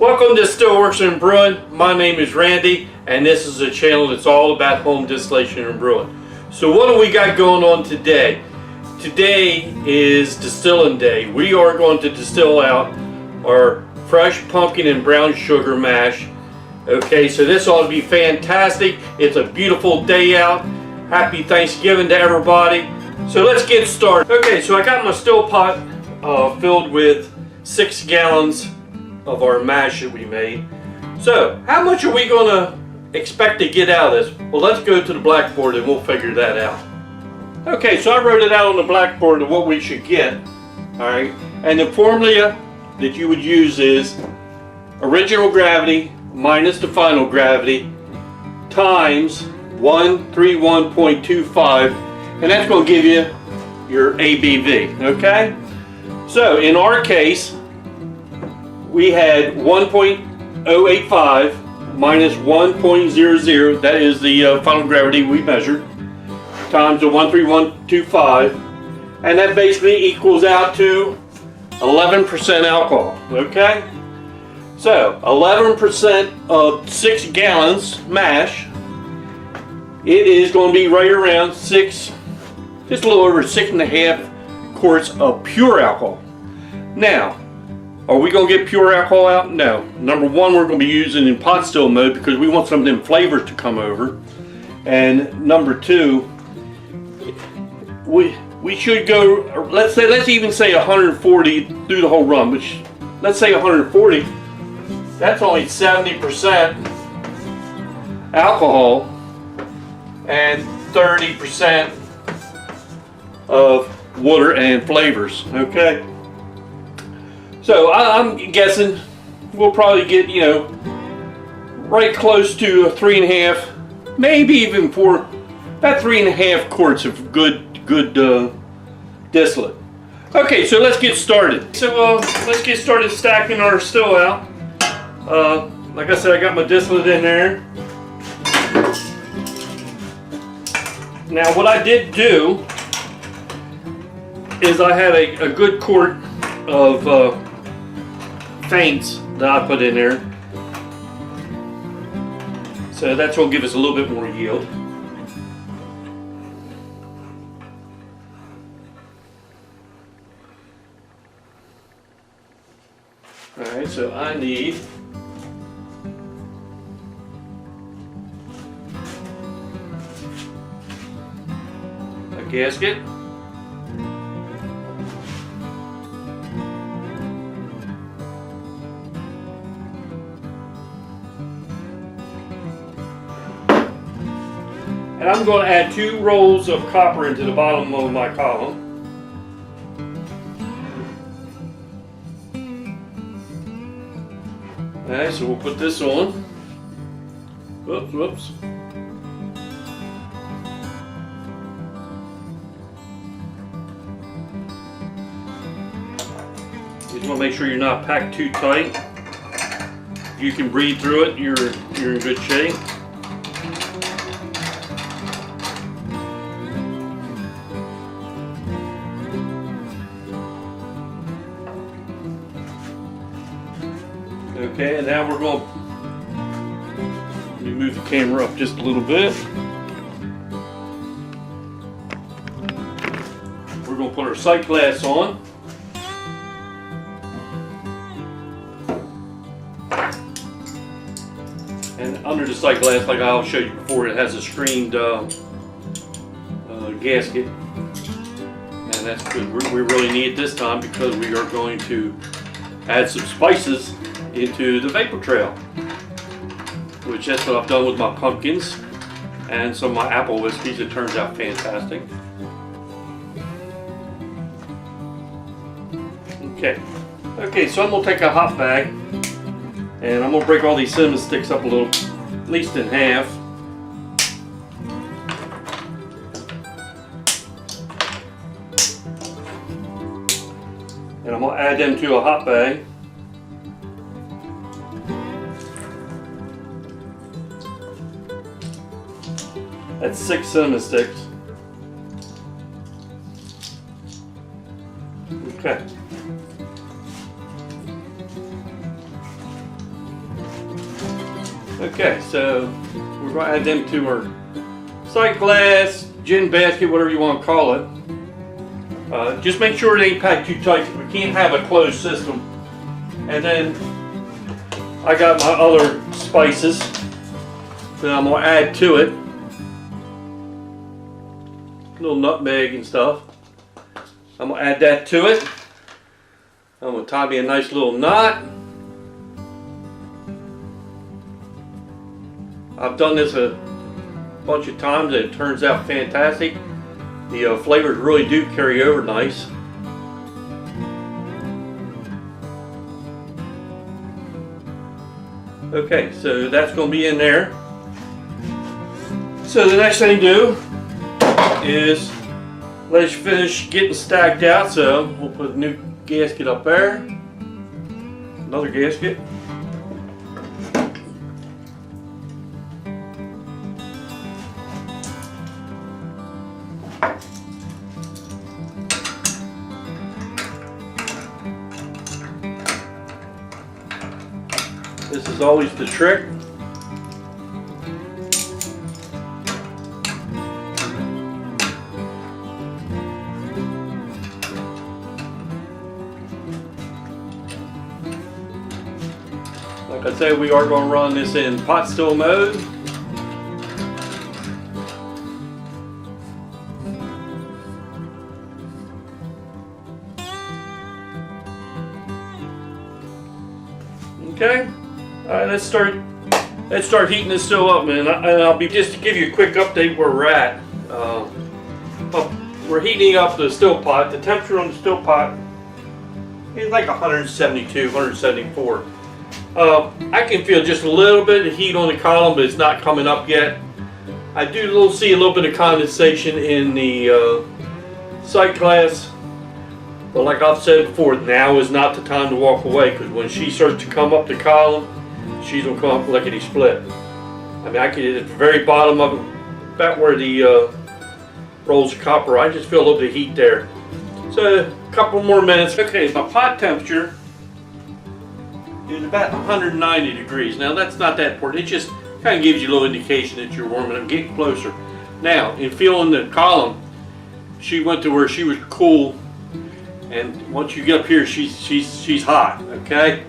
Welcome to Stillworks and Brewing. My name is Randy, and this is a channel that's all about home distillation and brewing. So what do we got going on today? Today is distilling day. We are going to distill out our fresh pumpkin and brown sugar mash. Okay, so this ought to be fantastic. It's a beautiful day out. Happy Thanksgiving to everybody. So let's get started. Okay, so I got my still pot filled with 6 gallons of our mash that we made. So how much are we going to expect to get out of this? Well, let's go to the blackboard and we'll figure that out. Okay, so I wrote it out on the blackboard of what we should get. Alright, and the formula that you would use is original gravity minus the final gravity times 131.25, and that's going to give you your ABV. Okay, so in our case we had 1.085 minus 1.00, that is the final gravity we measured, times the 131.25, and that basically equals out to 11% alcohol. Okay, so 11% of 6 gallons mash, it is going to be right around just a little over 6.5 quarts of pure alcohol. Now, are we going to get pure alcohol out? No. Number one, we're going to be using in pot still mode because we want some of them flavors to come over. And number two, we should go, let's even say 140 through the whole run, which, let's say 140, that's only 70% alcohol and 30% of water and flavors. Okay, so I'm guessing we'll probably get, right close to 3.5, maybe even 4, about 3.5 quarts of good distillate. Okay, so let's get started. So let's get started stacking our still out. Like I said, I got my distillate in there. Now what I did do is I had a good quart of feints that I put in there. So that's what will give us a little bit more yield. Alright, so I need a gasket, and I'm going to add 2 rolls of copper into the bottom of my column. Alright, so we'll put this on. Whoops. You just want to make sure you're not packed too tight. If you can breathe through it, you're in good shape. Okay, and now we're going to, let me move the camera up just a little bit. We're going to put our sight glass on. And under the sight glass, like I'll show you before, it has a screened gasket. And that's good. We really need it this time because we are going to add some spices into the vapor trail, which that's what I've done with my pumpkins and some of my apple whiskeys. It turns out fantastic. Okay, so I'm going to take a hot bag and I'm going to break all these cinnamon sticks up a little, at least in half. And I'm going to add them to a hot bag. That's 6 cinnamon sticks. Okay. Okay, so we're going to add them to our sight glass, gin basket, whatever you want to call it. Just make sure it ain't packed too tight. We can't have a closed system. And then I got my other spices that I'm going to add to it. Little nutmeg and stuff. I'm going to add that to it. I'm going to tie me a nice little knot. I've done this a bunch of times and it turns out fantastic. The flavors really do carry over nice. Okay, so that's going to be in there. So the next thing to do is let it finish getting stacked out. So we'll put a new gasket up there. Another gasket. This is always the trick. Like I said, we are going to run this in pot still mode. Okay. All right, let's start heating this still up, man. And I'll be just to give you a quick update where we're at. We're heating up the still pot. The temperature on the still pot is like 172, 174. I can feel just a little bit of heat on the column, but it's not coming up yet. I do see a little bit of condensation in the sight glass. But like I've said before, now is not the time to walk away, because when she starts to come up the column, she's going to come up lickety split. I mean, I can at the very bottom of it, about where the rolls of copper, I just feel a little bit of heat there. So a couple more minutes. Okay, my pot temperature is about 190 degrees. Now that's not that important. It just kind of gives you a little indication that you're warming up, getting closer. Now, in feeling the column, she went to where she was cool. And once you get up here, she's hot, okay?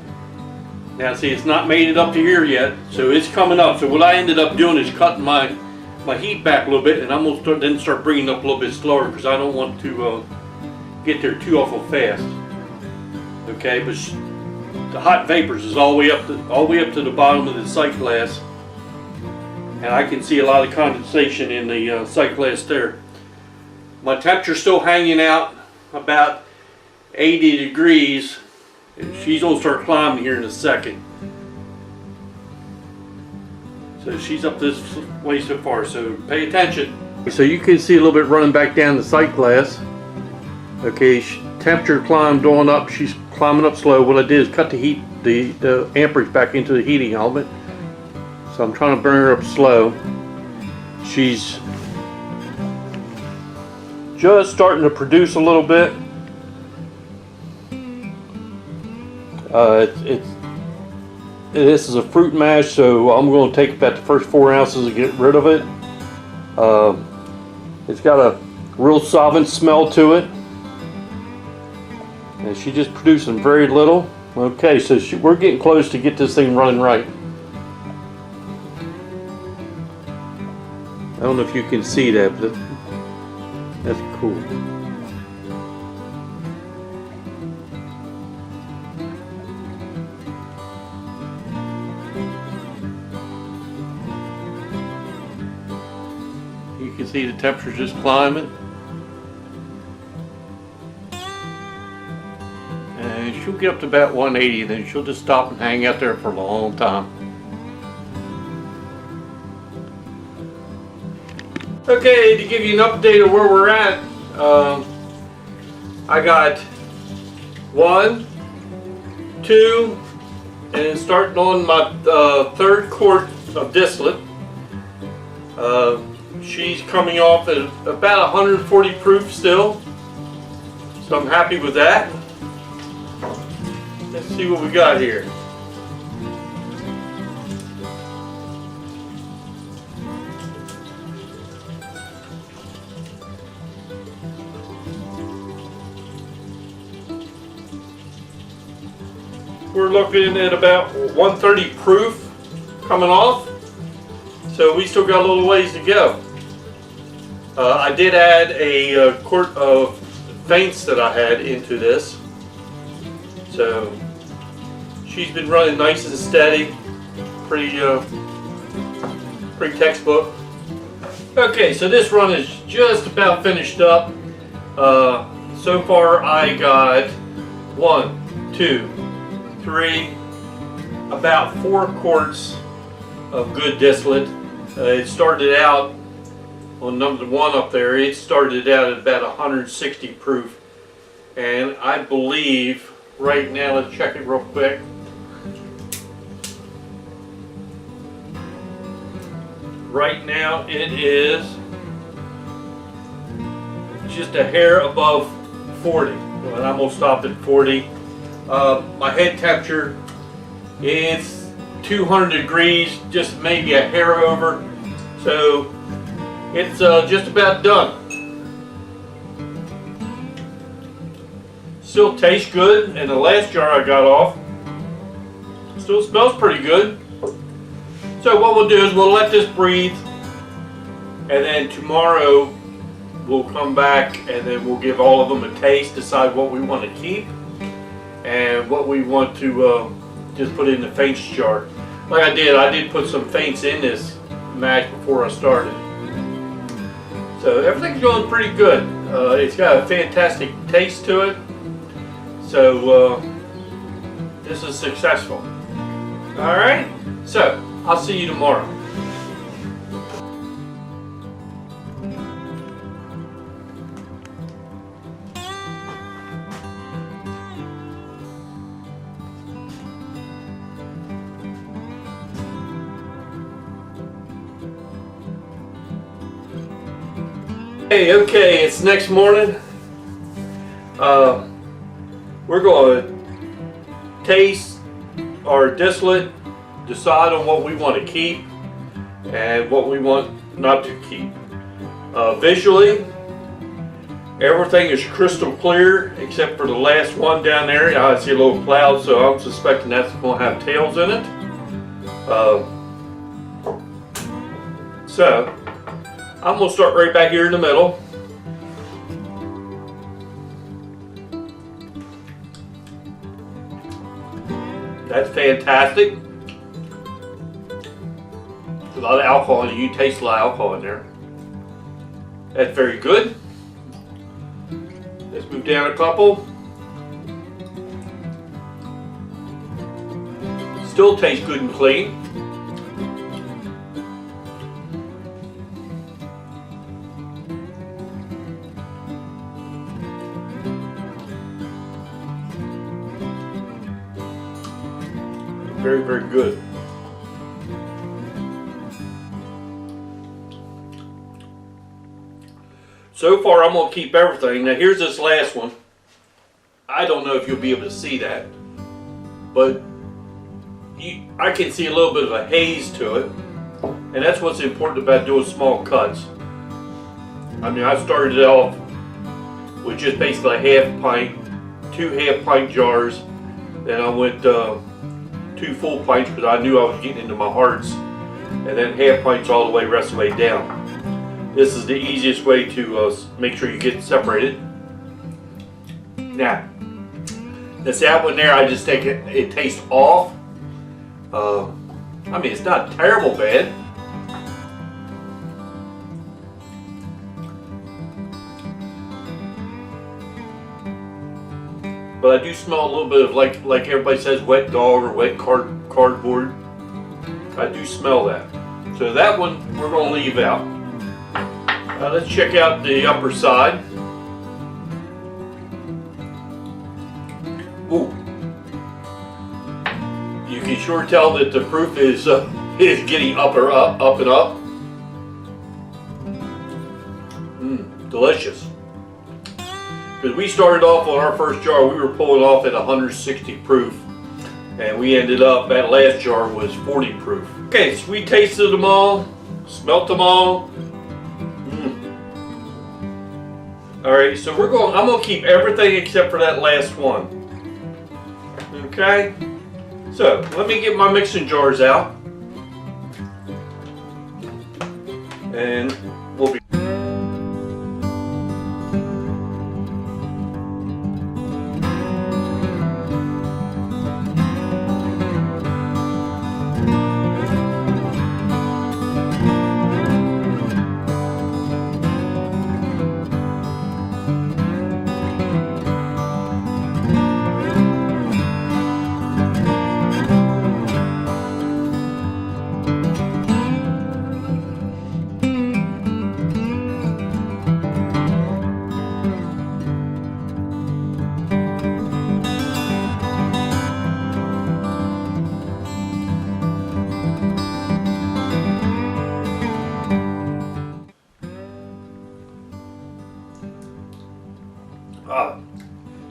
Now see, it's not made it up to here yet, so it's coming up. So what I ended up doing is cutting my heat back a little bit, and I'm gonna start bringing it up a little bit slower, because I don't want to get there too awful fast. Okay, but the hot vapors is all the way up to the bottom of the sight glass, and I can see a lot of condensation in the sight glass there. My temperature's still hanging out about 80 degrees. She's gonna start climbing here in a second. So she's up this way so far, so pay attention. So you can see a little bit running back down the sight glass. Okay, temperature climbed on up. She's climbing up slow. What I did is cut the heat, the amperage back into the heating element. So I'm trying to burn her up slow. She's just starting to produce a little bit. This is a fruit mash, so I'm going to take about the first 4 ounces and get rid of it. It's got a real solvent smell to it, and she's just producing very little. Okay, so we're getting close to get this thing running right. I don't know if you can see that, but that's cool. You can see the temperature just climbing. And she'll get up to about 180, then she'll just stop and hang out there for a long time. Okay, to give you an update of where we're at, I got 1, 2, and starting on my 3rd quart of distillate. She's coming off at about 140 proof still, so I'm happy with that. Let's see what we got here. we're looking at about 130 proof coming off. So we still got a little ways to go. I did add a quart of faints that I had into this. So she's been running nice and steady, pretty textbook. Okay, so this run is just about finished up. So far I got 1, 2, 3, about 4 quarts of good distillate. It started out on number 1 up there. It started out at about 160 proof, and I believe right now, let's check it real quick. Right now it is just a hair above 40. Well, I'm gonna stop at 40. My head temperature is 200 degrees, just maybe a hair over. So it's just about done. Still tastes good, and the last jar I got off still smells pretty good. So what we'll do is we'll let this breathe, and then tomorrow we'll come back and then we'll give all of them a taste, decide what we want to keep and what we want to just put in the faints jar. Like I did put some faints in this mash before I started. So everything's going pretty good. It's got a fantastic taste to it. So this is successful. Alright, so I'll see you tomorrow. Okay, it's next morning. We're going to taste our distillate, decide on what we want to keep and what we want not to keep. Visually, everything is crystal clear except for the last one down there. I see a little cloud, so I'm suspecting that's going to have tails in it. So I'm going to start right back here in the middle. That's fantastic. A lot of alcohol, and you taste a lot of alcohol in there. That's very good. Let's move down a couple. Still tastes good and clean. Very, very good. So far, I'm going to keep everything. Now, here's this last one. I don't know if you'll be able to see that, but I can see a little bit of a haze to it, and that's what's important about doing small cuts. I mean, I started it off with just basically a half pint, 2 half pint jars, then I went 2 full pints because I knew I was getting into my hearts, and then half pints all the way, rest of the way down. This is the easiest way to make sure you get separated. Now, this out one there, I just take it tastes off. I mean, it's not terrible bad. But I do smell a little bit of, like everybody says, wet dog or wet cardboard. I do smell that. So that one we're going to leave out. Let's check out the upper side. Ooh. You can sure tell that the proof is getting up and up. Delicious. Because we started off on our first jar, we were pulling off at 160 proof, and we ended up, that last jar was 40 proof. Okay, so we tasted them all, smelt them all. Alright, so I'm going to keep everything except for that last one. Okay, So let me get my mixing jars out, and we'll be.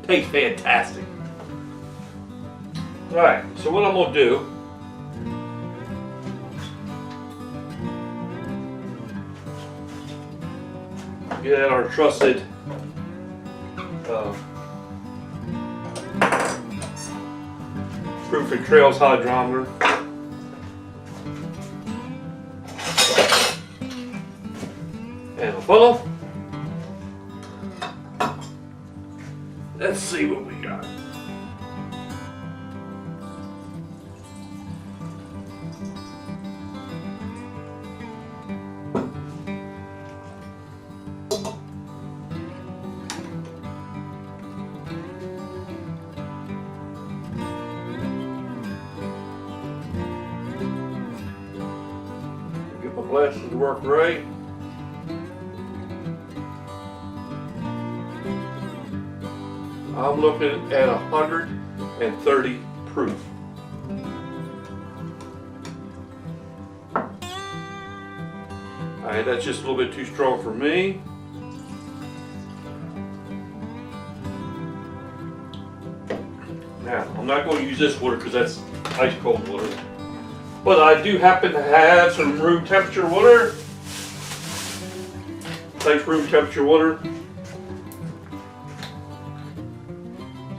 Tastes fantastic. Alright, so what I'm going to do, get out our trusted Proof and Trails hydrometer. And a funnel. Let's see what we got. Get my glasses to work right. I'm looking at 130 proof. Alright, that's just a little bit too strong for me. Now, I'm not going to use this water because that's ice cold water. But I do happen to have some room temperature water. Nice room temperature water.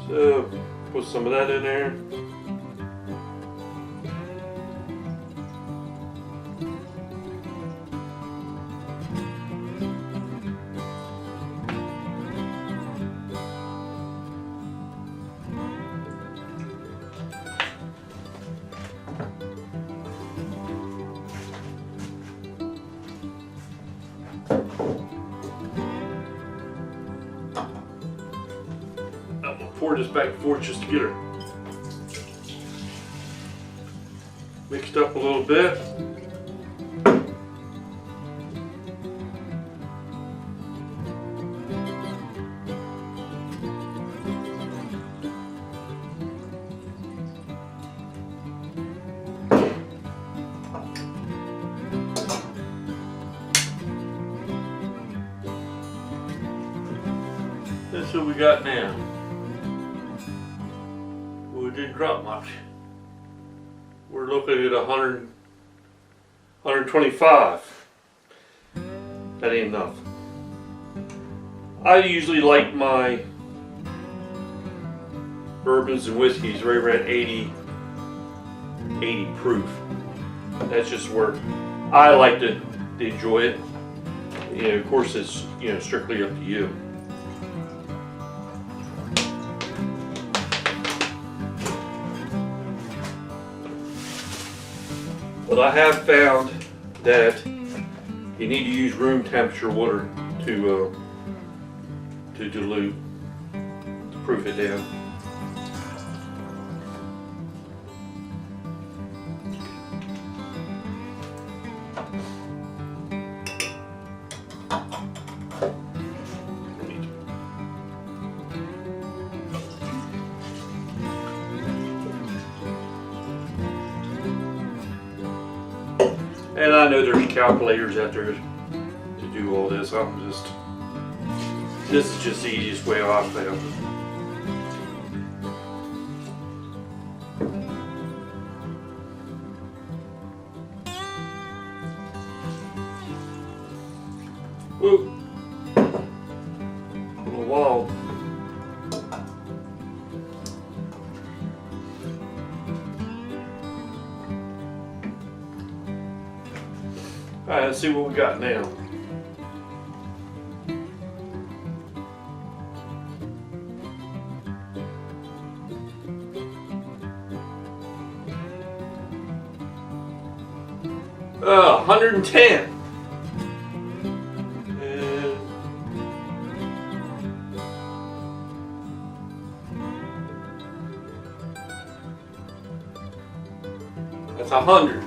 So, put some of that in there. Pour this back and forth just to get her mixed up a little bit. That's what we got now. It didn't drop much. We're looking at 100, 125. That ain't enough. I usually like my bourbons and whiskeys right around 80 proof. That's just where I like to enjoy it. You know, of course, it's strictly up to you. But I have found that you need to use room temperature water to dilute, to proof it down. And I know there's calculators out there to do all this. This is just the easiest way I've found. Whoa. A little wild. Alright, let's see what we got now. Oh, 110. And that's 100.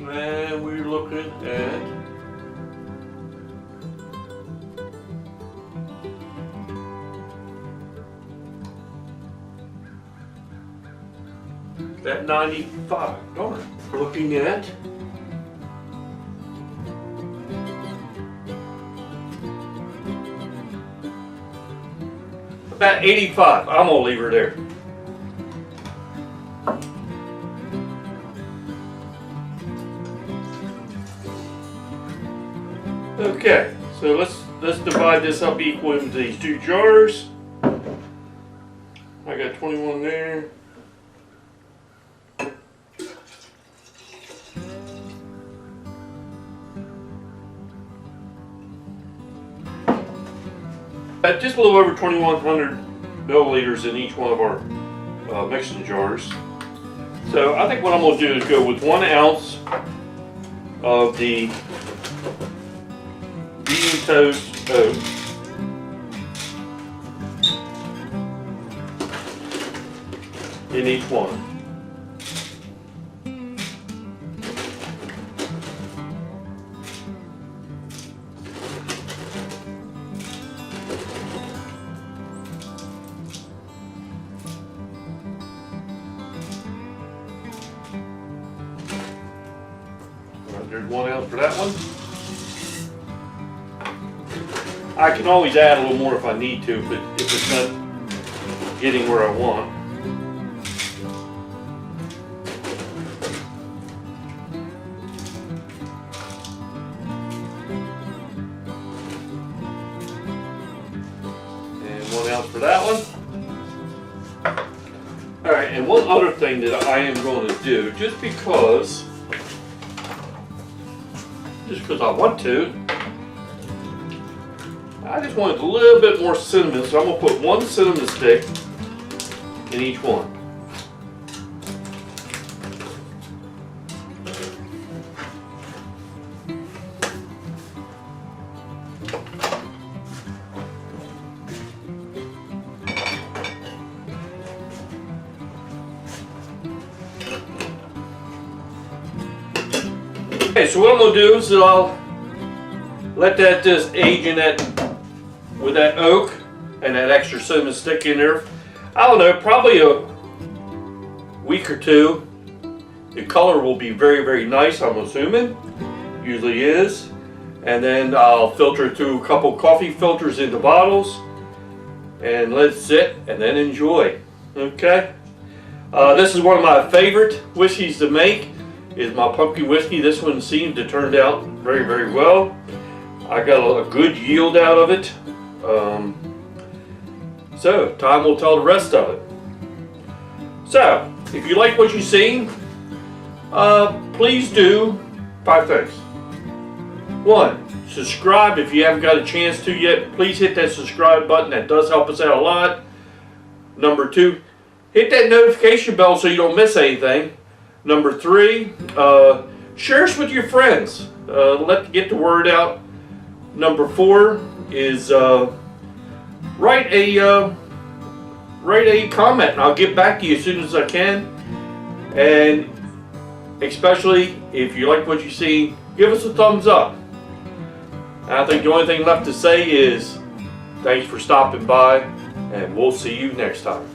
And we're looking at that 95. Darn. We're looking at about 85. I'm gonna leave her there. Okay, so let's divide this up equal into these two jars. I got 21 there. At just a little over 2,100 milliliters in each one of our mixing jars. So I think what I'm going to do is go with 1 ounce of the bean toast oat. In each one. There's 1 ounce for that one. I can always add a little more if I need to, but if it's not getting where I want. And 1 ounce for that one. Alright, and one other thing that I am going to do, just because I want to, I just wanted a little bit more cinnamon, so I'm going to put 1 cinnamon stick in each one. Okay, so what I'm going to do is I'll let that just age in that with that oak and that extra cinnamon stick in there. I don't know, probably a week or two. The color will be very, very nice, I'm assuming. Usually is. And then I'll filter it through a couple coffee filters into bottles and let it sit and then enjoy. Okay? This is one of my favorite whiskeys to make, is my pumpkin whiskey. This one seemed to turn out very, very well. I got a good yield out of it. So time will tell the rest of it. So if you like what you've seen, please do 5 things. 1, subscribe if you haven't got a chance to yet. Please hit that subscribe button. That does help us out a lot. Number 2, hit that notification bell so you don't miss anything. Number 3, share us with your friends. Get the word out. Number 4 is write a comment and I'll get back to you as soon as I can. And especially if you like what you see, give us a thumbs up. And I think the only thing left to say is thanks for stopping by, and we'll see you next time.